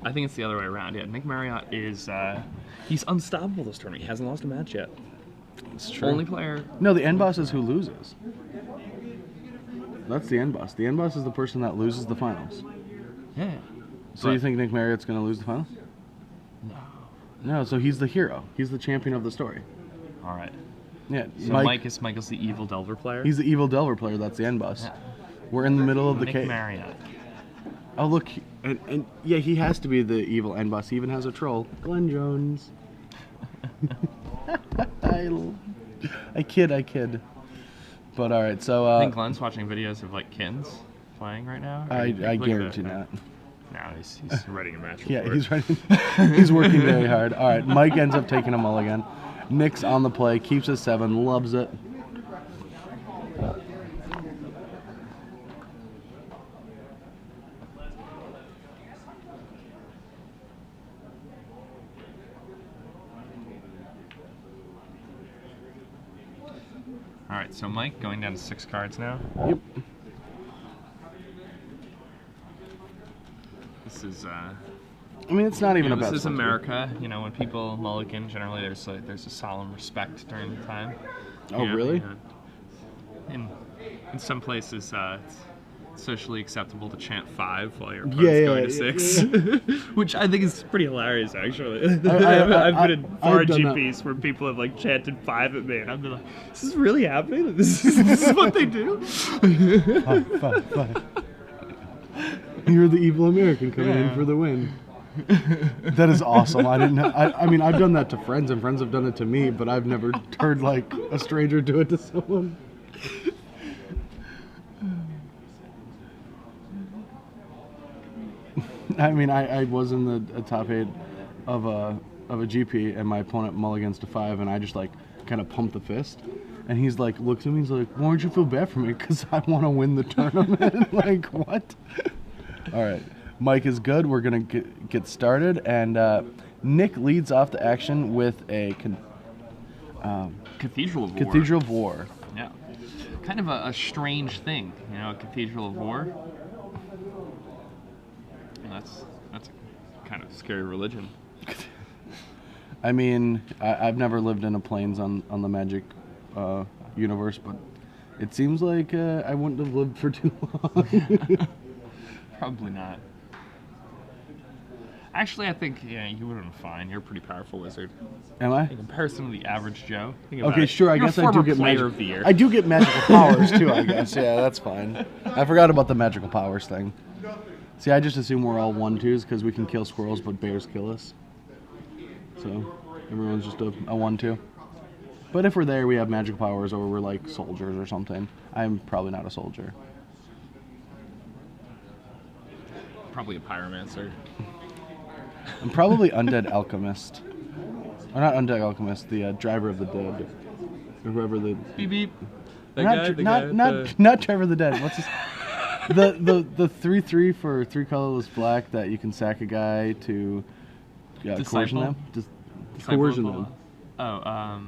I think it's the other way around. Yeah, Nick Marriott is he's unstoppable this tournament. He hasn't lost a match yet. It's true. Only player. No, the end boss is who loses. That's the end boss. The end boss is the person that loses the finals. Yeah. So you think Nick Marriott's going to lose the finals? No. No, so he's the hero. He's the champion of the story. All right. Yeah. So Michael's the evil Delver player. He's the evil Delver player. That's the end boss. Yeah. We're in the middle of the Nick cave. Marriott. Oh look, and yeah, he has to be the evil end boss. He even has a troll, Glenn Jones. I kid. But all right, so I think Glenn's watching videos of like Kins playing right now. I guarantee not. No, he's writing a match report. Yeah, he's writing. He's working very hard. All right, Mike ends up taking a mulligan. Nick's on the play, keeps his 7, loves it. All right, so Mike going down to 6 cards now. Yep. This is. I mean, it's not even about. This is America. You know, when people mulligan, generally there's a solemn respect during the time. Oh, really? In some places, it's socially acceptable to chant 5 while your opponent's going to 6, which I think is pretty hilarious, actually. I've been in far GPs where people have like chanted 5 at me, and I've been like, "Is this really happening? This is what they do?" 5. You're the evil American coming in for the win. That is awesome. I didn't know. I mean, I've done that to friends, and friends have done it to me, but I've never heard like a stranger do it to someone. I mean, I was in the top 8 of a GP, and my opponent mulligans to 5, and I just like kind of pumped the fist, and he's like, looks at me, he's like, "Why don't you feel bad for me? Because I want to win the tournament." Like, what? All right, Mike is good. We're gonna get started, and Nick leads off the action with a Cathedral of War. Cathedral of War. Yeah, kind of a strange thing, you know, a Cathedral of War. That's a kind of scary religion. I mean, I've never lived in a plains on the Magic universe, but it seems like I wouldn't have lived for too long. Probably not. Actually, I think you would have been fine. You're a pretty powerful wizard. Am I? In comparison to the average Joe. Okay, sure. I guess I do get player of the year. I do get magical powers too. I guess. Yeah, that's fine. I forgot about the magical powers thing. See, I just assume we're all 1/2s because we can kill squirrels, but bears kill us. So everyone's just a 1/2. But if we're there, we have magical powers, or we're like soldiers or something. I'm probably not a soldier. Probably a pyromancer. I'm probably undead alchemist. Or not undead alchemist, the driver of the dead. Or whoever the... Beep beep. Not Driver of the Dead. What's his... the 3/3 for 3 colorless black that you can sack a guy to coercion them. Coercion them. Oh,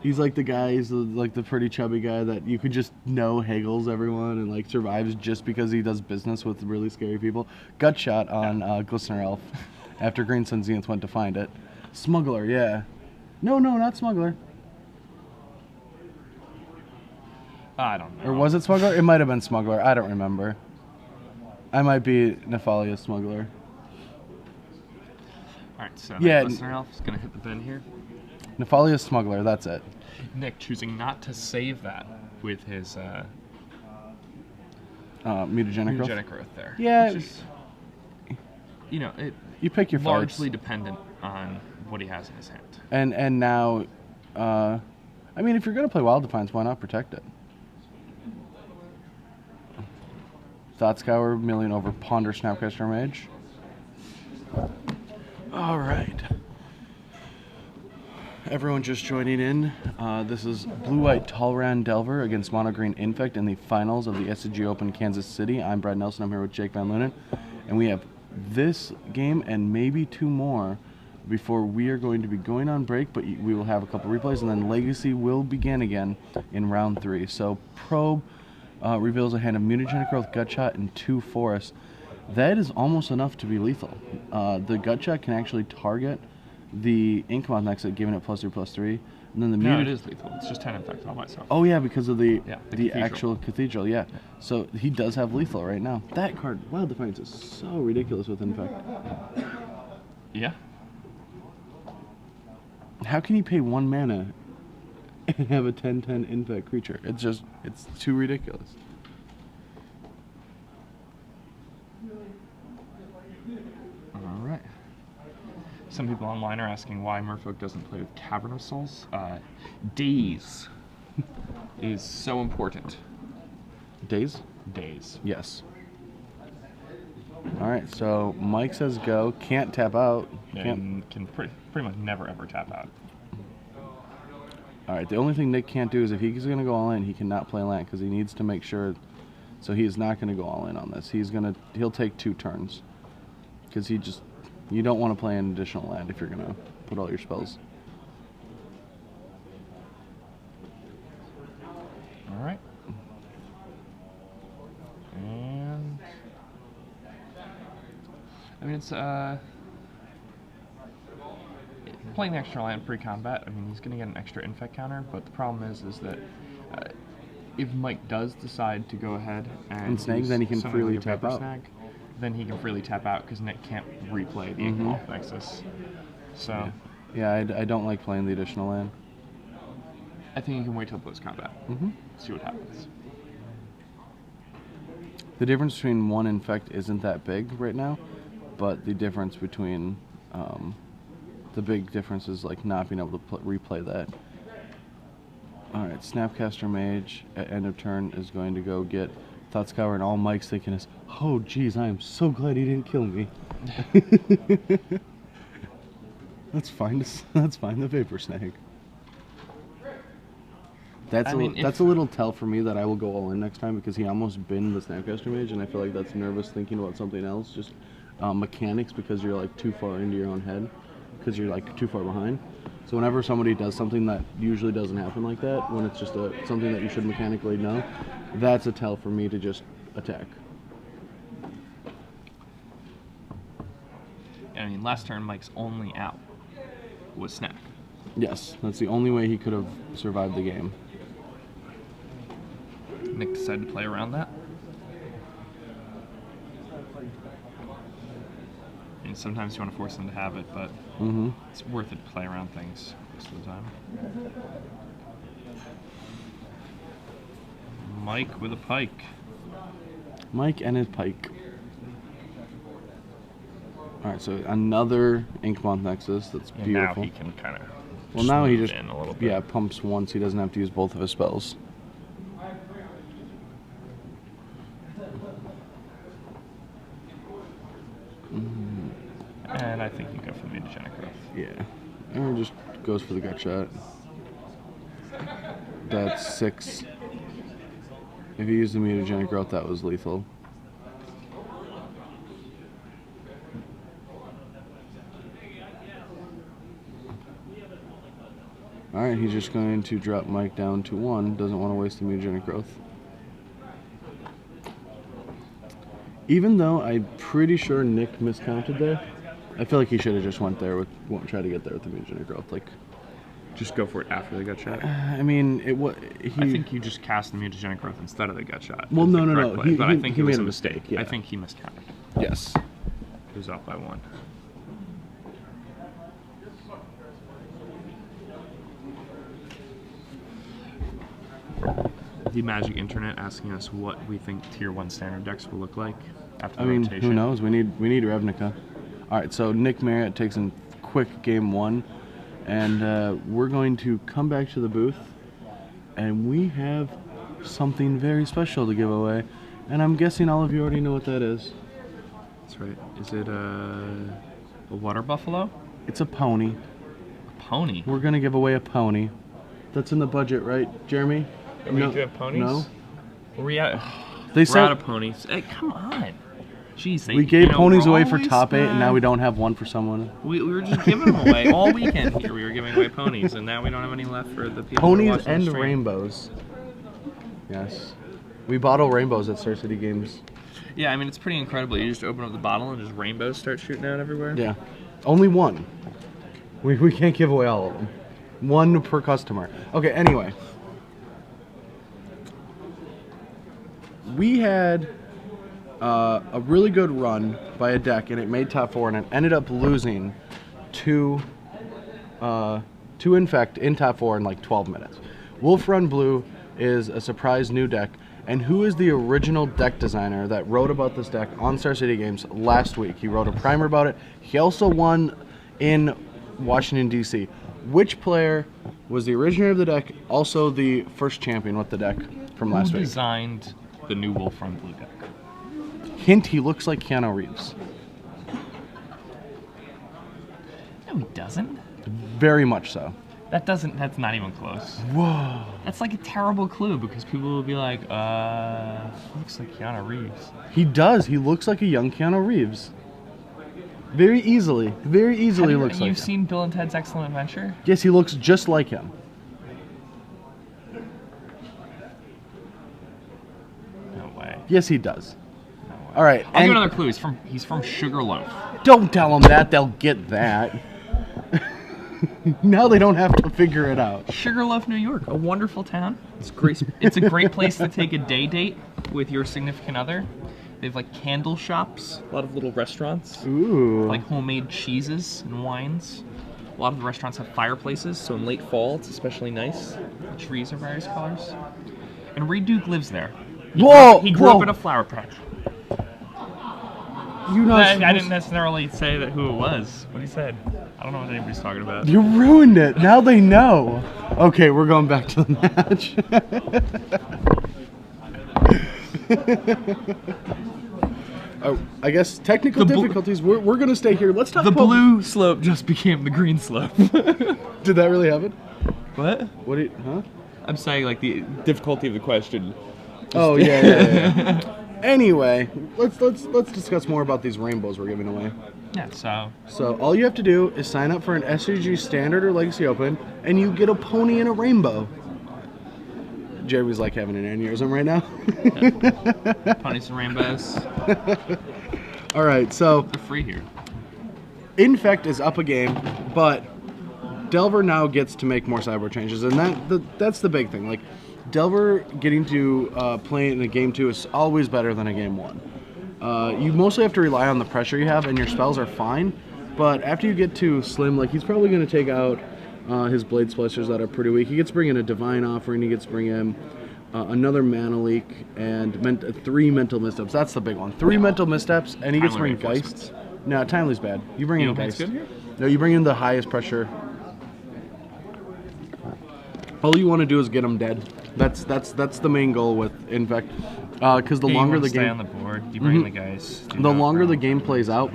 He's like the guy, he's like the pretty chubby guy that you could just know haggles everyone and like survives just because he does business with really scary people. Gut shot on Glistener Elf after Green Sun Zenith went to find it. Smuggler, yeah. No, not Smuggler. I don't know. Or was it Smuggler? It might have been Smuggler. I don't remember. I might be Nephalia Smuggler. Alright, so yeah, Glistener Elf is going to hit the bin here. Nephalia Smuggler, that's it. Nick choosing not to save that with his mutagenic growth there. Yeah. Which is, you know, you pick your largely fights. Dependent on what he has in his hand. And now, I mean, if you're going to play Wild Defiance, why not protect it? Thought Scour, Million over Ponder Snapcaster Mage. All right. Everyone just joining in. This is Blue-White Talran Delver against Mono Green Infect in the finals of the SCG Open Kansas City. I'm Brad Nelson. I'm here with Jake Van Lunen. And we have this game and maybe 2 more before we are going to be going on break, but we will have a couple replays, and then Legacy will begin again in round 3. So Probe reveals a hand of Mutagenic Growth, Gutshot, and 2 Forests. That is almost enough to be lethal. The gut check can actually target the Inkmoth next, giving it +3/+3, and then the No, it is lethal. It's just 10 infect all myself. Oh yeah, because of the cathedral. actual cathedral. Yeah. So he does have lethal right now. That card, Wild Defiance, is so ridiculous with infect. Yeah. How can you pay 1 mana and have a 10/10 infect creature? It's too ridiculous. All right. Some people online are asking why Merfolk doesn't play with Cavern of Souls. Days is so important. Days? Days. Yes. All right, so Mike says go. Can't tap out. And can pretty much never ever tap out. All right, the only thing Nick can't do is if he's going to go all in, he cannot play land because he needs to make sure. So he is not going to go all in on this. He'll take 2 turns because you don't want to play an additional land if you're going to put all your spells. All right. And I mean, it's playing the extra land pre-combat. I mean, he's going to get an extra infect counter, but the problem is that if Mike does decide to go ahead and snag, then he can freely tap out. Snag, then he can freely tap out because Nick can't replay the Inkmoth Nexus. So yeah, I don't like playing the additional land. I think you can wait till post-combat. See what happens. The difference between 1 infect isn't that big right now, but the difference between the big difference is like not being able to replay that. All right, Snapcaster Mage at end of turn is going to go get Thoughtscour, and all Mike's thinking is, oh geez, I am so glad he didn't kill me. That's fine. That's fine. The Vapor Snag. That's a little tell for me that I will go all in next time because he almost binned the Snapcaster Mage, and I feel like that's nervous thinking about something else, just mechanics, because you're like too far into your own head, because you're like too far behind. So whenever somebody does something that usually doesn't happen like that, when it's just something that you should mechanically know, that's a tell for me to just attack. I mean, last turn Mike's only out was Snap. Yes, that's the only way he could have survived the game. Nick decided to play around that. I mean, sometimes you want to force them to have it, but it's worth it to play around things most of the time. Mike with a pike. Mike and his pike. All right, so another Inkmoth Nexus. That's and beautiful. Now he can kind of. Well, now he just in a little bit. pumps once. He doesn't have to use both of his spells. And I think you go for the Mutagenic Growth. Yeah, and just goes for the gut shot. That's 6. If you use the Mutagenic Growth, that was lethal. Alright, he's just going to drop Mike down to 1. Doesn't want to waste the Mutagenic Growth. Even though I'm pretty sure Nick miscounted there, I feel like he should have just went there with, try to get there with the Mutagenic Growth. Like, just go for it after the gut shot. I mean, I think you just cast the Mutagenic Growth instead of the gut shot. Well, no. But I think he made a mistake. Yeah. I think he miscounted. Yes. He was off by 1. The Magic Internet asking us what we think Tier 1 standard decks will look like after the rotation. Who knows? We need Ravnica. All right, so Nick Marriott takes in quick game 1, and we're going to come back to the booth, and we have something very special to give away, and I'm guessing all of you already know what that is. That's right. Is it a water buffalo? It's a pony. A pony? We're going to give away a pony. That's in the budget, right, Jeremy? Are we doing ponies? No. We're out of ponies. Hey, come on. Jeez, we gave ponies away for top 8, and now we don't have one for someone. We were just giving them away all weekend here. We were giving away ponies, and now we don't have any left for the people. Ponies and rainbows. Yes. We bottle rainbows at Star City Games. Yeah, I mean, it's pretty incredible. You just open up the bottle and just rainbows start shooting out everywhere. Yeah. Only one. We can't give away all of them. One per customer. Okay, anyway. We had a really good run by a deck, and it made top 4, and it ended up losing to Infect in top 4 in like 12 minutes. Wolf Run Blue is a surprise new deck, and who is the original deck designer that wrote about this deck on Star City Games last week? He wrote a primer about it. He also won in Washington, D.C. Which player was the originator of the deck, also the first champion with the deck from last week? Who designed the new Wolf Run Blue deck? Hint, he looks like Keanu Reeves. No, he doesn't. Very much so. That's not even close. Whoa. That's like a terrible clue because people will be like, looks like Keanu Reeves. He does. He looks like a young Keanu Reeves. Very easily looks like him. You've seen Bill and Ted's Excellent Adventure? Yes, he looks just like him. No way. Yes, he does. No way. All right. I'll give another clue. He's from Sugarloaf. Don't tell them that. They'll get that. Now they don't have to figure it out. Sugarloaf, New York, a wonderful town. It's great. It's a great place to take a day date with your significant other. They have like candle shops, a lot of little restaurants, Ooh. like homemade cheeses and wines. A lot of the restaurants have fireplaces, so in late fall it's especially nice. The trees are various colors. And Reed Duke lives there. He grew up in a flower patch. I didn't necessarily say that who it was. What he said. I don't know what anybody's talking about. You ruined it. Now they know. Okay, we're going back to the match. Oh, I guess technical difficulties. We're going to stay here. Let's talk about... The blue slope just became the green slope. Did that really happen? What? What? Huh? I'm saying like the difficulty of the question. Oh, yeah. Anyway, let's discuss more about these rainbows we're giving away. Yeah, So all you have to do is sign up for an SCG Standard or Legacy Open, and you get a pony and a rainbow. Jeremy's like having an aneurysm right now. Yeah. Ponies and rainbows. All right, so They're free here. Infect is up a game, but Delver now gets to make more cyber changes, and that's the big thing. Like Delver getting to play in a game 2 is always better than a game 1. You mostly have to rely on the pressure you have, and your spells are fine. But after you get to Slim, like he's probably going to take out his Blade Splashers that are pretty weak. He gets to bring in a Divine Offering. He gets to bring in another Mana Leak and 3 Mental Missteps. That's the big one. 3 Mental Missteps, and he gets to bring Geists. No, Timely's bad. You bring in Geist. No, you bring in the highest pressure. All you want to do is get him dead. That's the main goal with Infect. Because the longer the game, stay on the board, you bring the guys. The longer the game plays out,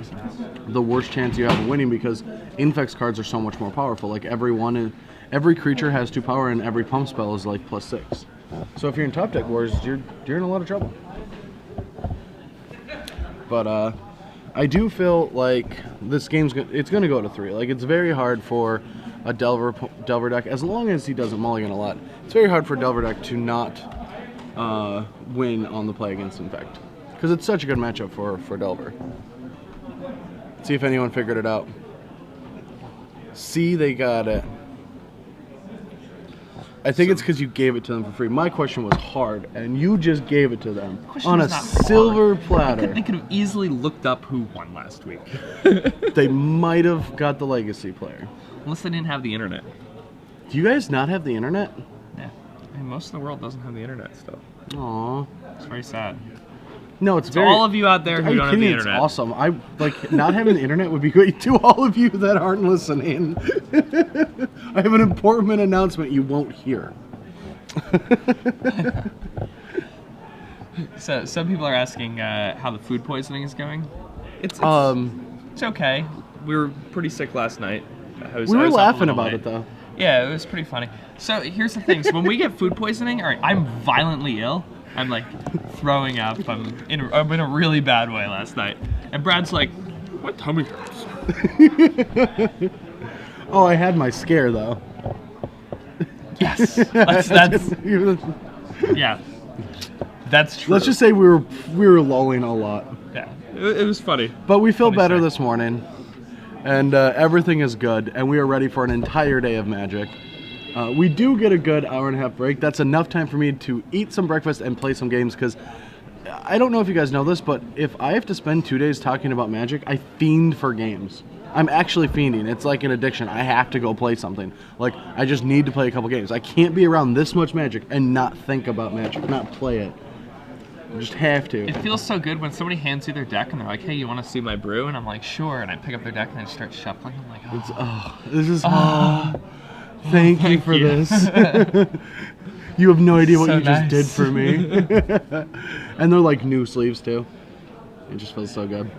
the worse chance you have of winning because Infect's cards are so much more powerful. Like every creature has 2 power, and every pump spell is like +6. So if you're in top deck wars, you're in a lot of trouble. But I do feel like this game's it's gonna go to 3. Like it's very hard for a Delver deck, as long as he doesn't mulligan a lot. It's very hard for Delver deck to not win on the play against Infect, because it's such a good matchup for Delver. Let's see if anyone figured it out. See, they got it. I think it's because you gave it to them for free. My question was hard, and you just gave it to them on a silver platter. They could have easily looked up who won last week. They might have got the Legacy player. Unless they didn't have the internet. Do you guys not have the internet? Yeah. I mean, most of the world doesn't have the internet still. Aww. It's very sad. No, it's very... all of you out there who don't have the internet. It's awesome. Not having the internet would be great. To all of you that aren't listening, I have an important announcement you won't hear. So, some people are asking how the food poisoning is going. It's okay. We were pretty sick last night. We were laughing about it, though. Yeah, it was pretty funny. So here's the thing. So when we get food poisoning, all right, I'm violently ill. I'm like throwing up. I'm in a really bad way last night. And Brad's like, my tummy hurts. Oh, I had my scare, though. Yes. That's yeah. That's true. Let's just say we were lulling a lot. Yeah, it was funny. But we feel Funny better story. this morning, and everything is good, and we are ready for an entire day of Magic. We do get a good hour-and-a-half break. That's enough time for me to eat some breakfast and play some games, because I don't know if you guys know this, but if I have to spend 2 days talking about Magic, I fiend for games. I'm actually fiending. It's like an addiction. I have to go play something. Like, I just need to play a couple games. I can't be around this much Magic and not think about Magic, not play it. I just have to. It feels so good when somebody hands you their deck and they're like, "Hey, you want to see my brew?" And I'm like, "Sure." And I pick up their deck and I just start shuffling. I'm like, "Oh, This is thank you for this. You have no idea what So you just nice. did for me." And they're like new sleeves too. It just feels so good.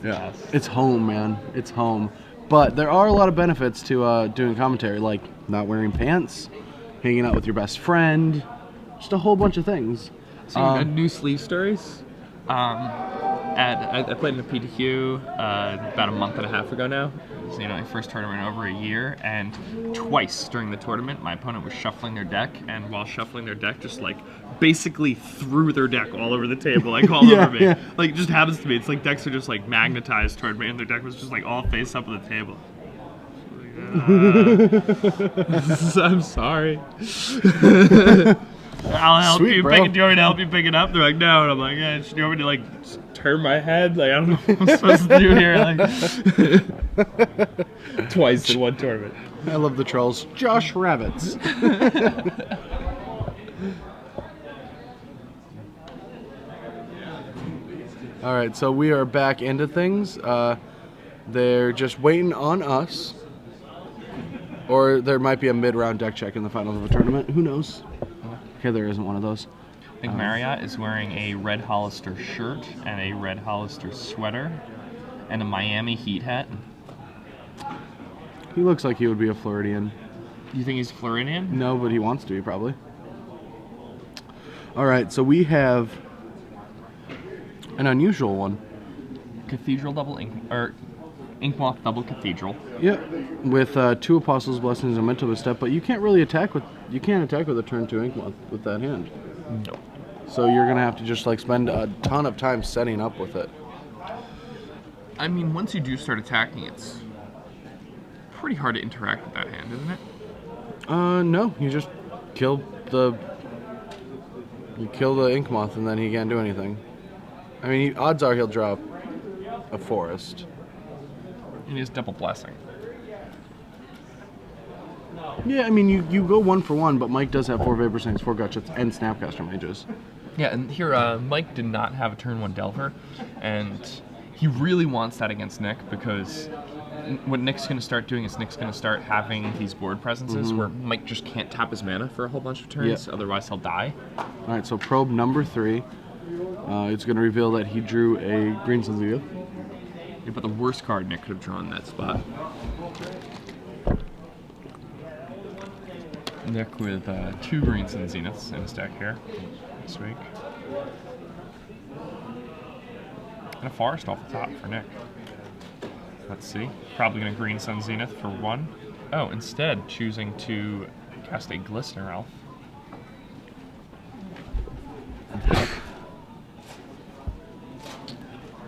Yeah, it's home, man. It's home. But there are a lot of benefits to doing commentary, like not wearing pants, hanging out with your best friend, just a whole bunch of things. So new sleeve stories. I played in a PTQ about a month and a half ago now. So, my first tournament in over a year, and twice during the tournament, my opponent was shuffling their deck, and while shuffling their deck, just like basically threw their deck all over the table, like all over me. Yeah. Like, it just happens to me. It's like decks are just like magnetized toward me, and their deck was just like all face up on the table. I'm sorry. I'll help Sweet, you bro. pick it. Do you want me to help you pick it up? They're like, no. And I'm like, yeah, do you want me to like just turn my head? Like, I don't know what I'm supposed to do here. Like, twice in one tournament. I love the trolls. Josh Rabbits. All right, so we are back into things. They're just waiting on us. Or there might be a mid-round deck check in the finals of a tournament. Who knows? Okay, there isn't one of those. I think Marriott is wearing a red Hollister shirt and a red Hollister sweater and a Miami Heat hat. He looks like he would be a Floridian. You think he's Floridian? No, but he wants to be, probably. All right, so we have an unusual one. Cathedral double ink, or Inkmoth double Cathedral. Yep, with 2 Apostles' Blessings and Mental Misstep, but you can't really attack with a turn 2 Inkmoth with that hand. No. So you're gonna have to just like spend a ton of time setting up with it. I mean, once you do start attacking, it's pretty hard to interact with that hand, isn't it? No, you just kill the Inkmoth and then he can't do anything. I mean, odds are he'll drop a forest. And he has double blessing. Yeah, I mean, you go 1 for 1, but Mike does have 4 Vapor Snakes, 4 Gutchets, and Snapcaster Mages. Yeah, and here, Mike did not have a turn 1 Delver, and he really wants that against Nick, because what Nick's going to start doing is Nick's going to start having these board presences where Mike just can't tap his mana for a whole bunch of turns, otherwise he'll die. All right, so probe number 3. It's going to reveal that he drew a Green Sun Zenith. Yeah, but the worst card Nick could have drawn in that spot. Nick with 2 Green Sun Zeniths in his deck here this week. And a Forest off the top for Nick. Let's see. Probably going to Green Sun Zenith for 1. Oh, instead choosing to cast a Glistener Elf.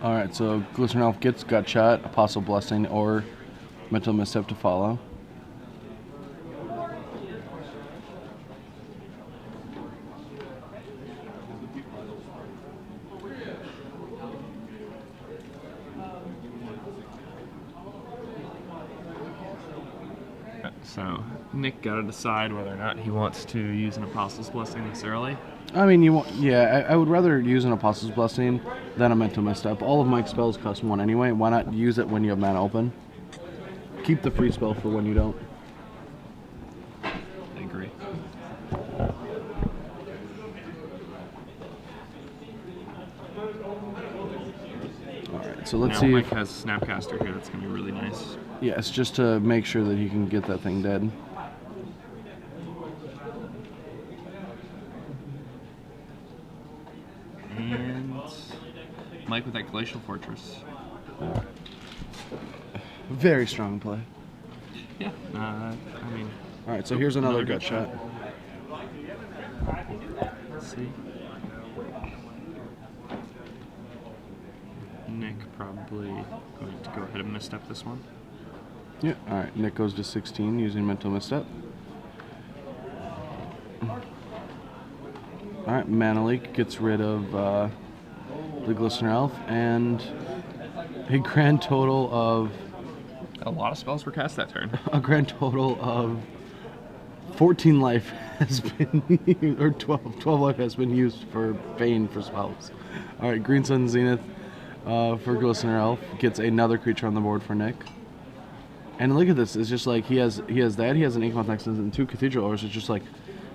Alright, so Glistener Elf gets Gutshot, Apostle Blessing, or Mental Misstep to follow. So Nick got to decide whether or not he wants to use an Apostle's Blessing this early. I mean, I would rather use an Apostle's Blessing than a Mental Misstep. All of Mike's spells cost 1 anyway. Why not use it when you have mana open? Keep the free spell for when you don't. I agree. Alright, so let's Now see Mike if... has Snapcaster here. That's going to be really nice. Yes, just to make sure that he can get that thing dead. And Mike with that Glacial Fortress. Very strong play. Yeah, I mean... Alright, so here's another gut good shot. Let's see. probably going to go ahead and misstep this one. Yeah, alright. Nick goes to 16 using mental misstep. Alright, Mana Leak gets rid of the Glistener Elf, and a grand total of... A lot of spells were cast that turn. A grand total of 14 life has been used, or 12 life has been used for Bane for spells. Alright, Green Sun Zenith for Glistener Elf gets another creature on the board for Nick. And look at this, it's just like he has that, he has an Inkmoth Nexus and 2 Cathedral Ores. It's just like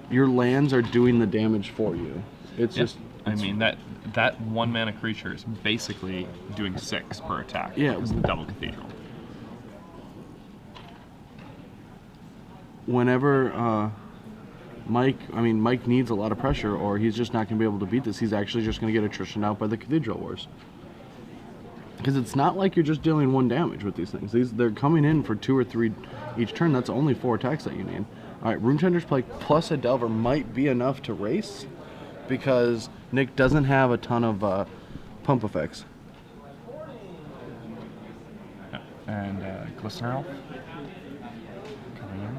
your lands are doing the damage for you. It's just... I mean, that 1 mana creature is basically doing 6 per attack. Yeah. It's the double Cathedral. Whenever Mike needs a lot of pressure, or he's just not going to be able to beat this, he's actually just going to get attrition out by the Cathedral Wars. Because it's not like you're just dealing 1 damage with these things. They're coming in for 2 or 3 each turn. That's only 4 attacks that you need. Alright, Runetender's Plague plus a Delver might be enough to race, because Nick doesn't have a ton of pump effects. Yeah. And Glistener Elf coming in.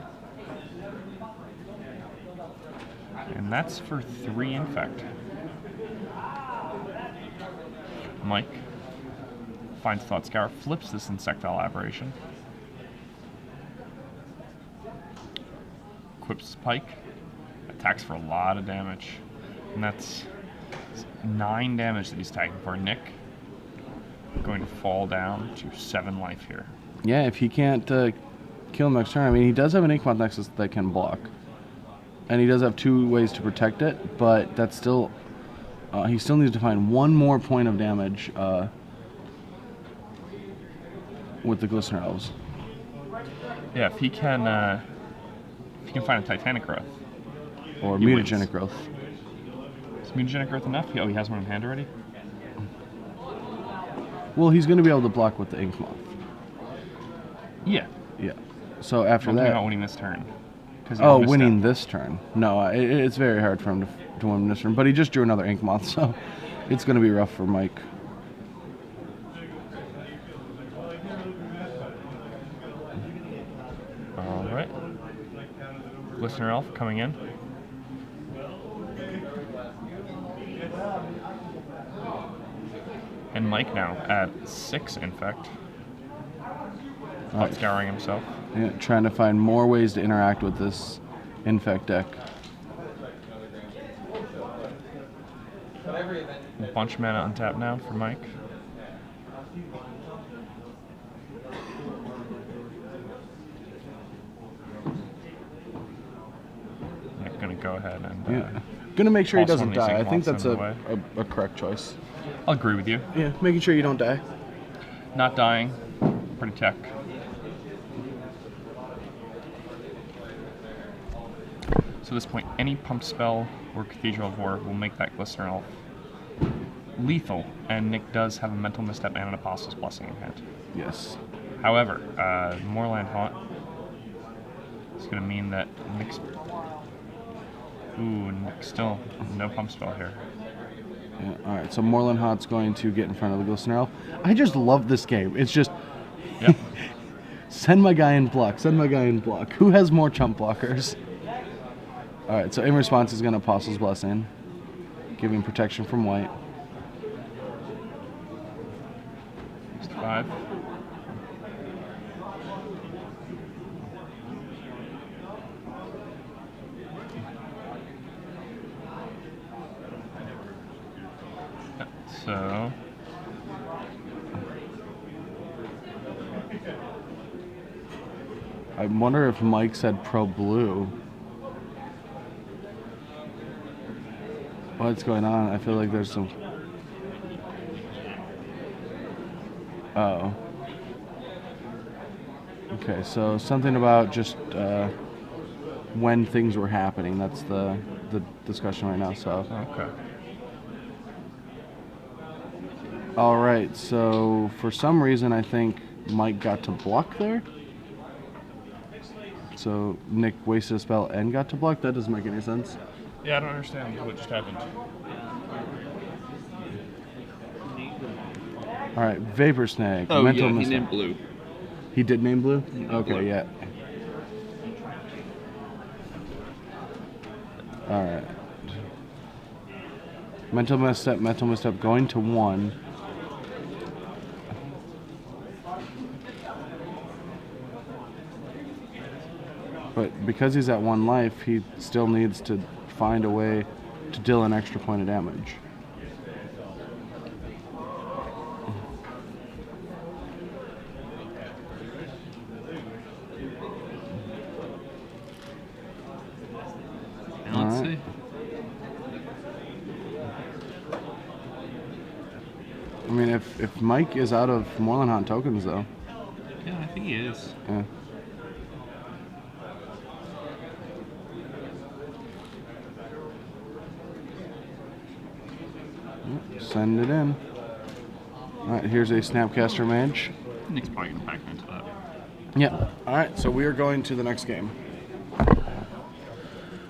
And that's for 3 Infect. Mike finds Thought Scour, flips this Insectile Aberration. Equips Pike, attacks for a lot of damage. And that's 9 damage that he's attacking for. Nick going to fall down to 7 life here. Yeah, if he can't kill him next turn, I mean, he does have an Inkmoth Nexus that can block. And he does have 2 ways to protect it, but that's still... he still needs to find 1 more point of damage with the Glistener Elves. Yeah, if he can find a Titanic Growth. Or Mutagenic Growth. Is Mutagenic Growth enough? Oh, he has one in hand already? Well, he's going to be able to block with the Inkmoth. Yeah. Yeah. So after I'm that... talking about winning this turn. Oh, winning this turn. No, it's very hard for him to win this turn. But he just drew another Inkmoth, so it's going to be rough for Mike. Alright. Glistener Elf coming in. And Mike now at 6 Infect. Thought Scouring himself. Yeah, trying to find more ways to interact with this Infect deck. A bunch of mana untapped now for Mike. Yeah, gonna go ahead and gonna make sure he toss doesn't one of these die. I think Inkmoths that's a correct choice. I'll agree with you. Yeah, making sure you don't die. Not dying. Pretty tech. So at this point, any pump spell or Cathedral of War will make that Glistener Elf lethal, and Nick does have a Mental Misstep and an Apostle's Blessing in hand. Yes. However, Moorland Haunt is going to mean that Nick's... Ooh, Nick still no pump spell here. Yeah, alright, so Moorland Haunt's going to get in front of the Glistener Elf. I just love this game. It's just... Yep. Send my guy in block. Send my guy in block. Who has more chump blockers? Alright, so in response, he's going to Apostle's Blessing, giving protection from white. Just 5. So... I wonder if Mike said pro blue. What's going on? I feel like there's some... Oh. Okay, so something about just when things were happening. That's the discussion right now, so... Okay. Alright, so for some reason I think Mike got to block there. So Nick wasted a spell and got to block? That doesn't make any sense. Yeah, I don't understand what just happened. All right, Vapor Snag. Oh, Mental yeah, he Misstep. named blue. He did name blue? Named Okay, blue. yeah. All right. Mental Misstep going to 1. But because he's at 1 life, he still needs to find a way to deal an extra point of damage. Let's see. I mean, if Mike is out of Moreland Hunt tokens, though. Yeah, I think he is. Yeah. Send it in. Alright, here's a Snapcaster Mage. Nick's probably going to pack into that. Yeah. Alright, so we are going to the next game.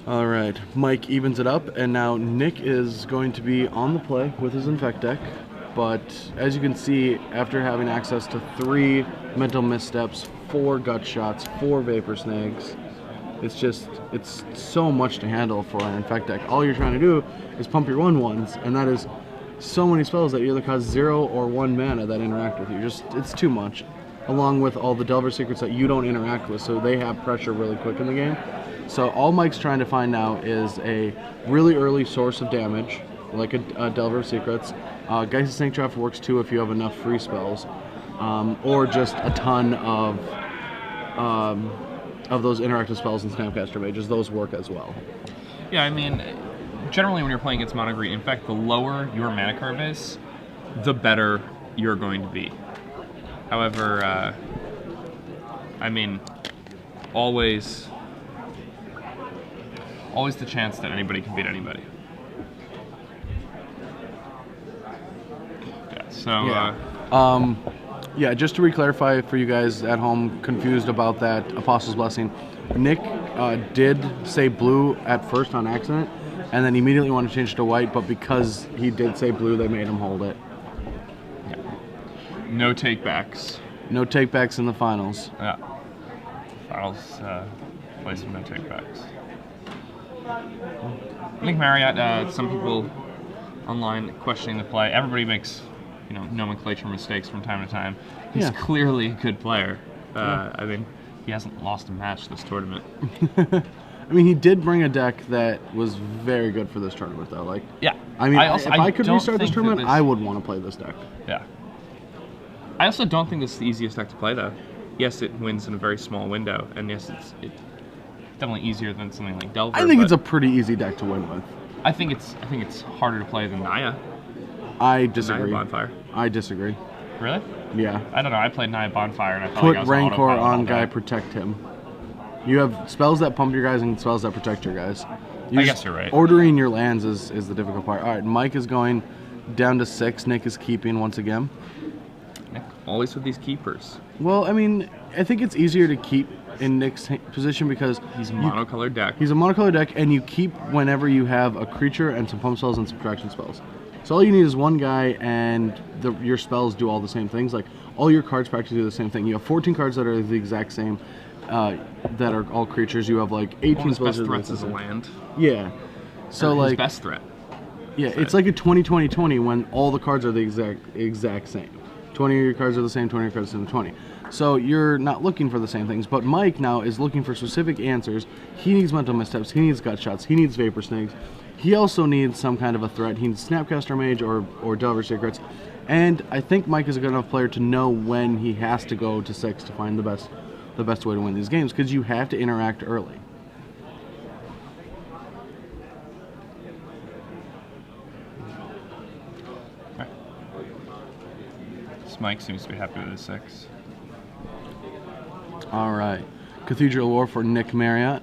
Alright, Mike evens it up, and now Nick is going to be on the play with his Infect deck. But as you can see, after having access to 3 Mental Missteps, 4 Gut Shots, 4 Vapor Snags, it's so much to handle for an Infect deck. All you're trying to do is pump your 1/1s, and that is so many spells that either cost 0 or 1 mana that interact with you. It's too much. Along with all the Delver Secrets that you don't interact with, so they have pressure really quick in the game. So all Mike's trying to find now is a really early source of damage, like a Delver Secrets. Geist Sanctuary works too if you have enough free spells, or just a ton of those interactive spells in Snapcaster Mages. Those work as well. Yeah, I mean, generally when you're playing against mono green, in fact, the lower your mana curve is, the better you're going to be. However, I mean, always the chance that anybody can beat anybody. Yeah, so, yeah, just to re-clarify for you guys at home confused about that Apostle's Blessing, Nick did say blue at first on accident, and then immediately wanted to change it to white, but because he did say blue, they made him hold it. yeah. No takebacks. No takebacks in the finals. Yeah. Finals, play some no takebacks. Nick Marriott, some people online questioning the play. Everybody makes, nomenclature mistakes from time to time. He's clearly a good player. I mean, he hasn't lost a match this tournament. I mean, he did bring a deck that was very good for this tournament, though. Like, yeah. I mean, if I could restart this tournament, I would want to play this deck. Yeah. I also don't think this is the easiest deck to play, though. Yes, it wins in a very small window, and yes, it's definitely easier than something like Delver. I think it's a pretty easy deck to win with. I think it's harder to play than Naya. I disagree. Naya Bonfire. I disagree. Really? Yeah. I don't know. I played Naya Bonfire, and I felt Put like I was Rancor on guy, guy. protect him. You have spells that pump your guys and spells that protect your guys. I guess you're right. Ordering your lands is the difficult part. All right, Mike is going down to 6. Nick is keeping once again. Nick, always with these keepers. Well, I mean, I think it's easier to keep in Nick's position because he's a monocolored deck. He's a monocolored deck, and you keep whenever you have a creature and some pump spells and subtraction spells. So all you need is one guy, and your spells do all the same things. Like, all your cards practically do the same thing. You have 14 cards that are the exact same, that are all creatures. You have like 18 One of his spells. best threats is a land. Yeah. So or like his best threat. Yeah, it's like a 20-20-20 when all the cards are the exact same. 20 of your cards are the same, 20 of your cards are the same, 20. So you're not looking for the same things. But Mike now is looking for specific answers. He needs Mental Missteps, he needs Gut Shots, he needs Vapor Snags. He also needs some kind of a threat. He needs Snapcaster Mage or Delver Secrets. And I think Mike is a good enough player to know when he has to go to 6 to find the best way to win these games, because you have to interact early. Mike seems to be happy with his 6. All right. Cathedral War for Nick Marriott.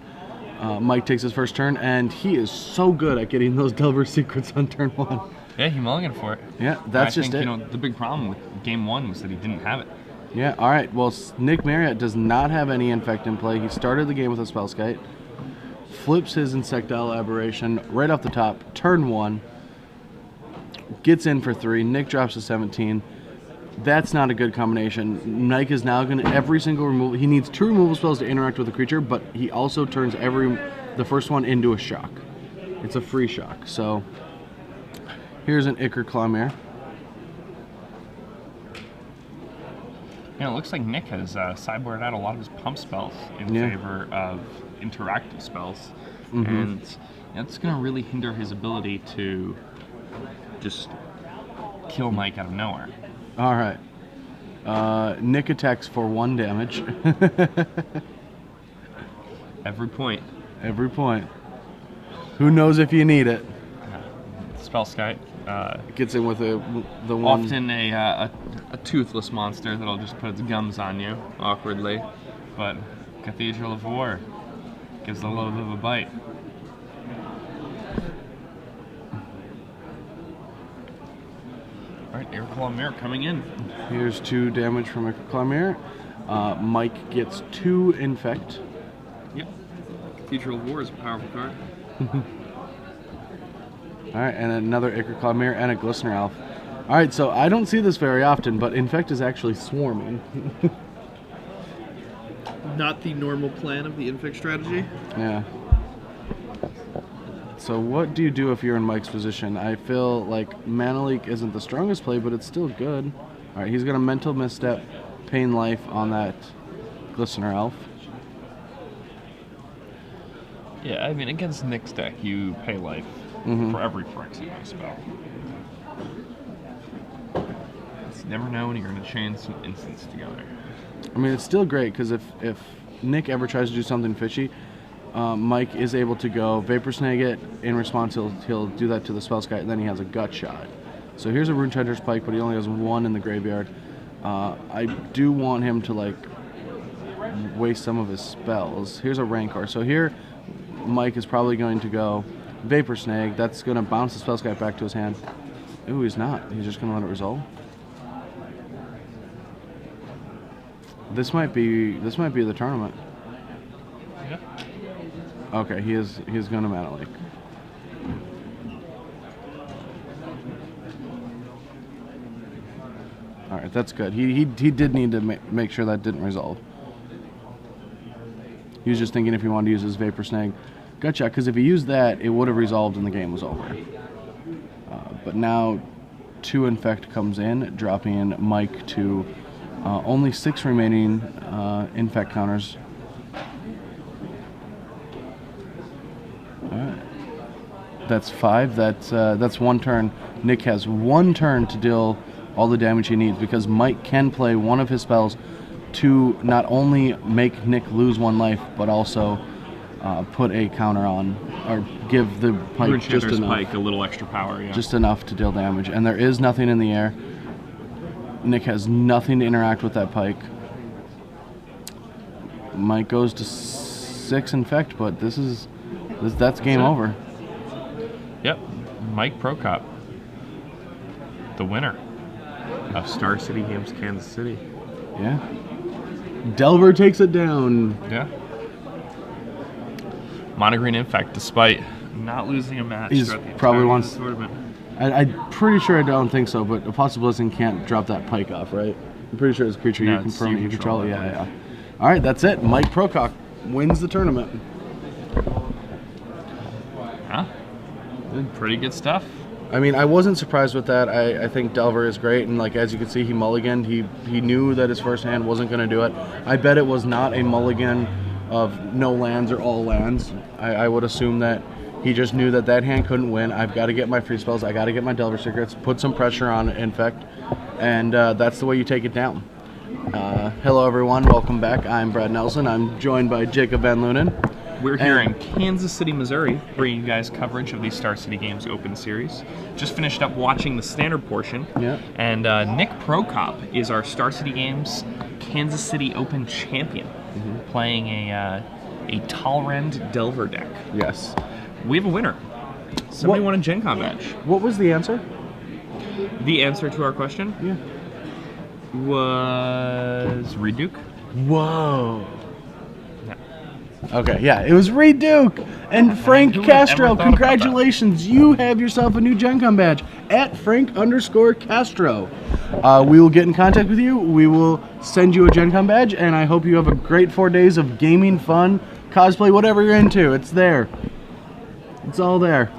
Mike takes his first turn, and he is so good at getting those Delver Secrets on turn 1. Yeah, he mulliganed for it. Yeah, that's just it. The big problem with game 1 was that he didn't have it. Yeah, all right. Well, Nick Marriott does not have any Infect in play. He started the game with a Spellskite, flips his Insectile Aberration right off the top, turn 1, gets in for 3. Nick drops to 17. That's not a good combination. Mike is now going to every single removal. He needs 2 removal spells to interact with the creature, but he also turns the first one into a shock. It's a free shock. So here's an Ichor Clawmere. Yeah, it looks like Nick has sideboarded out a lot of his pump spells in favor of interactive spells, and it's going to really hinder his ability to just kill Mike out of nowhere. All right. Nick attacks for 1 damage. Every point. Every point. Who knows if you need it? Spell Sky gets in with the one. Often a toothless monster that'll just put its gums on you awkwardly, but Cathedral of War gives the loath of a bite. All right, Ichor Clawmere coming in. Here's 2 damage from Ichor Clawmere. Mike gets 2 infect. Yep. Cathedral of War is a powerful card. All right, and another Ichor Clawmere and a Glistener Elf. All right, so I don't see this very often, but infect is actually swarming. Not the normal plan of the infect strategy. Yeah. So what do you do if you're in Mike's position? I feel like Mana Leak isn't the strongest play, but it's still good. All right, he's going to Mental Misstep, Pain Life on that Glistener Elf. Yeah, I mean, against Nick's deck, you pay life for every Phyrexian spell. You never know when you're going to chain some instants together. I mean, it's still great, because if Nick ever tries to do something fishy, Mike is able to go Vapor Snag it. In response, he'll do that to the Spellskite, and then he has a Gut Shot. So here's a Rune Tender's Pike, but he only has 1 in the graveyard. I do want him to, like, waste some of his spells. Here's a Rancor. So here, Mike is probably going to go Vapor Snag. That's going to bounce the Spellskite back to his hand. Ooh, he's not. He's just going to let it resolve. This might be the tournament. Yeah. Okay, he's going to Mana Leak. All right, that's good. He did need to make sure that didn't resolve. He was just thinking if he wanted to use his Vapor Snag Gut Shot, because if he used that, it would have resolved and the game was over. But now 2 Infect comes in, dropping Mike to only 6 remaining Infect counters. All right. That's 5. That's 1 turn. Nick has 1 turn to deal all the damage he needs, because Mike can play one of his spells to not only make Nick lose 1 life, but also put a counter on, or give the Pike just enough. Pike a little extra power, yeah. Just enough to deal damage. And there is nothing in the air. Nick has nothing to interact with that Pike. Mike goes to 6 Infect, but that's game over. Yep. Mike Prokop, the winner of Star City Games Kansas City. Yeah. Delver takes it down. Yeah. Monogreen Infect, despite not losing a match He's throughout the probably entirety wants of the tournament. I'm pretty sure I don't think so, but a Possible Blessing can't drop that Pike off, right? I'm pretty sure it's a creature you can permanently control. Yeah. All right, that's it. Mike Prokop wins the tournament. Huh? Pretty good stuff. I mean, I wasn't surprised with that. I think Delver is great, and like as you can see, he mulliganed. He knew that his first hand wasn't going to do it. I bet it was not a mulligan of no lands or all lands. I would assume that he just knew that hand couldn't win. I've got to get my free spells. I got to get my Delver Secrets. Put some pressure on Infect, and that's the way you take it down. Hello, everyone. Welcome back. I'm Brad Nelson. I'm joined by Jacob Van Lunen. We're here in Kansas City, Missouri, bringing you guys coverage of the Star City Games Open Series. Just finished up watching the standard portion, and Nick Prokop is our Star City Games Kansas City Open champion, playing a Talrend Delver deck. Yes. We have a winner. Somebody won a Gen Con badge. What was the answer? The answer to our question was Reduke. Whoa. Okay, yeah, it was Reed Duke and Frank who would've ever Castro. thought about Congratulations, you have yourself a new Gen Con badge at Frank_Castro. We will get in contact with you. We will send you a Gen Con badge, and I hope you have a great 4 days of gaming, fun, cosplay, whatever you're into. It's there. It's all there.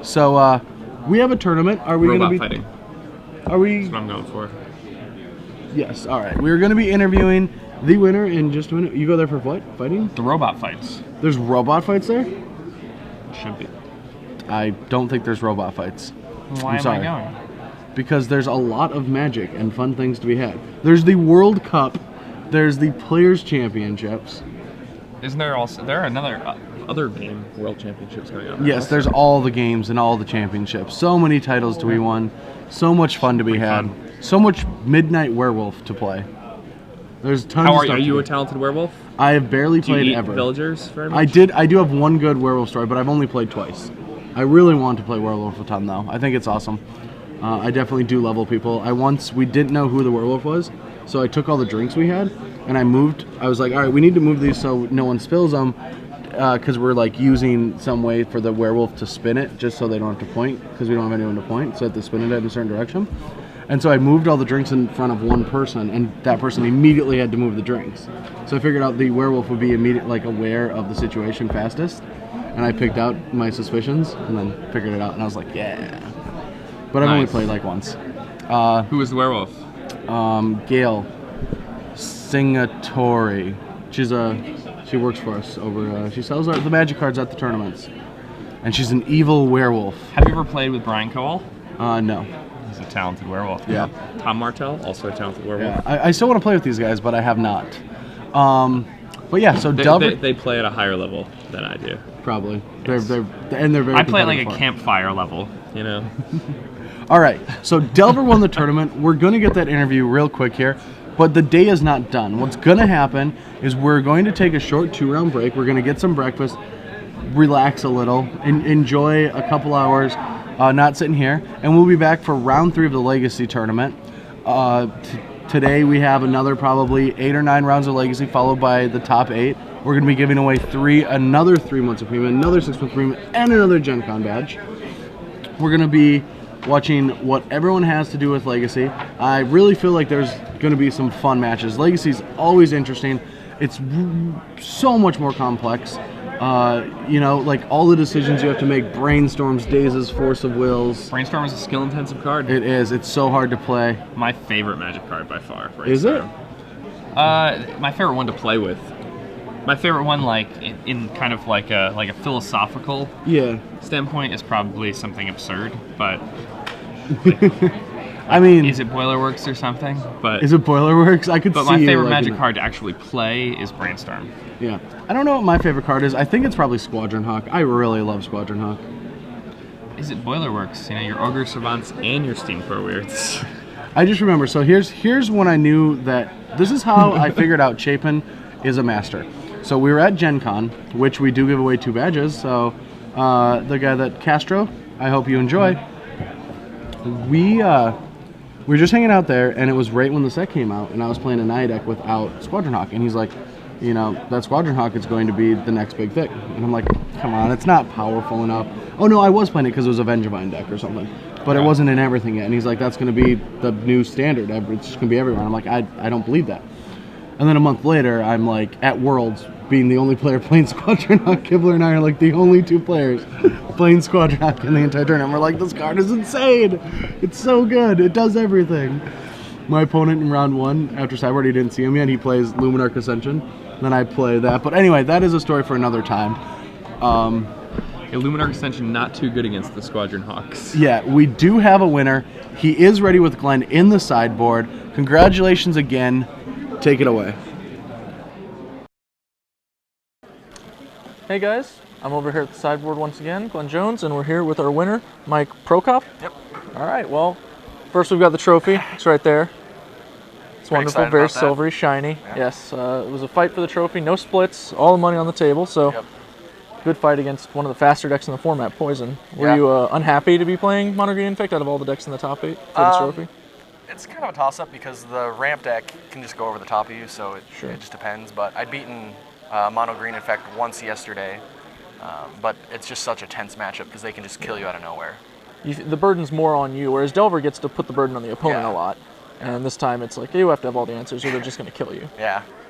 So we have a tournament. Are we going to be fighting. Are we? That's what I'm going for. Yes. All right. We're going to be interviewing the winner in just a minute. You go there for fighting? The robot fights. There's robot fights there? Should be. I don't think there's robot fights. Why am I going? Because there's a lot of magic and fun things to be had. There's the World Cup. There's the Players Championships. Isn't there also another other game World Championships going on? Yes, there's all the games and all the championships. So many titles to be won. So much fun to be had. So much Midnight Werewolf to play. There's tons of stuff. Are you a talented werewolf? I have barely Do you played eat ever. villagers very much? I do have one good werewolf story, but I've only played twice. I really want to play Werewolf a ton though. I think it's awesome. I definitely do level people. We didn't know who the werewolf was, so I took all the drinks we had and I was like, all right, we need to move these so no one spills them, because we're like using some way for the werewolf to spin it just so they don't have to point, because we don't have anyone to point, so they have to spin it in a certain direction. And so I moved all the drinks in front of one person, and that person immediately had to move the drinks. So I figured out the werewolf would be aware of the situation fastest, and I picked out my suspicions and then figured it out, and I was like, yeah. But I've only played like once. Who was the werewolf? Gail Singatori. She works for us over. She sells the magic cards at the tournaments, and she's an evil werewolf. Have you ever played with Brian Cowell? No. He's a talented werewolf. Yeah. Tom Martell, also a talented werewolf. Yeah. I still want to play with these guys, but I have not. But yeah, so they play at a higher level than I do. Probably. Yes. They're very. I play at like a competitive. campfire level, you know. All right, so Delver won the tournament. We're going to get that interview real quick here, but the day is not done. What's going to happen is we're going to take a short 2-round break. We're going to get some breakfast, relax a little, and enjoy a couple hours not sitting here, and we'll be back for round 3 of the Legacy tournament. Today we have another probably 8 or 9 rounds of Legacy, followed by the top 8. We're going to be giving away another 3 months of premium, another 6 months premium, and another Gen Con badge. We're going to be watching what everyone has to do with Legacy. I really feel like there's going to be some fun matches. Legacy's always interesting. It's so much more complex. Like all the decisions you have to make, brainstorms, dazes, force of wills. Brainstorm is a skill-intensive card. It is. It's so hard to play. My favorite Magic card by far. Is it? My favorite one to play with. My favorite one, like in kind of like a philosophical standpoint, is probably something absurd, but. I mean, is it Boilerworks or something? But is it Boilerworks? I could see. But my favorite like Magic card to actually play is Brainstorm. Yeah, I don't know what my favorite card is. I think it's probably Squadron Hawk. I really love Squadron Hawk. Is it Boilerworks? You know, your Ogre Savants and your Steam Pro Weirds. I just remember. So here's when I knew that this is how I figured out Chapin is a master. So we were at Gen Con, which we do give away 2 badges. So the guy that Castro, I hope you enjoy. We were just hanging out there, and it was right when the set came out, and I was playing a Naya deck without Squadron Hawk, and he's like, that Squadron Hawk is going to be the next big thing. And I'm like, come on, it's not powerful enough. Oh no, I was playing it because it was a Vengevine deck or something, but it wasn't in everything yet. And he's like, that's going to be the new standard. It's just going to be everywhere. And I'm like, I don't believe that. And then a month later, I'm like at Worlds, being the only player playing Squadron Hawk. Kibler and I are like the only 2 players playing Squadron Hawk in the entire tournament. We're like, this card is insane. It's so good. It does everything. My opponent in round 1, after Cyborg, he didn't see him yet. He plays Luminarch Ascension. Then I play that. But anyway, that is a story for another time. Luminarch Ascension not too good against the Squadron Hawks. Yeah, we do have a winner. He is ready with Glenn in the sideboard. Congratulations again. Take it away. Hey guys, I'm over here at the sideboard once again, Glenn Jones, and we're here with our winner, Mike Prokop. Yep. All right, well, first we've got the trophy. It's right there. It's wonderful, very silvery, shiny. Yeah. Yes, it was a fight for the trophy, no splits, all the money on the table, so good fight against one of the faster decks in the format, Poison. Were you unhappy to be playing Mono Green Infect out of all the decks in the top 8 for the trophy? It's kind of a toss-up because the ramp deck can just go over the top of you, so it just depends. But I'd beaten mono green, in fact, once yesterday. But it's just such a tense matchup because they can just kill you out of nowhere. The burden's more on you, whereas Delver gets to put the burden on the opponent a lot. And this time it's like, you have to have all the answers or they're just going to kill you. Yeah.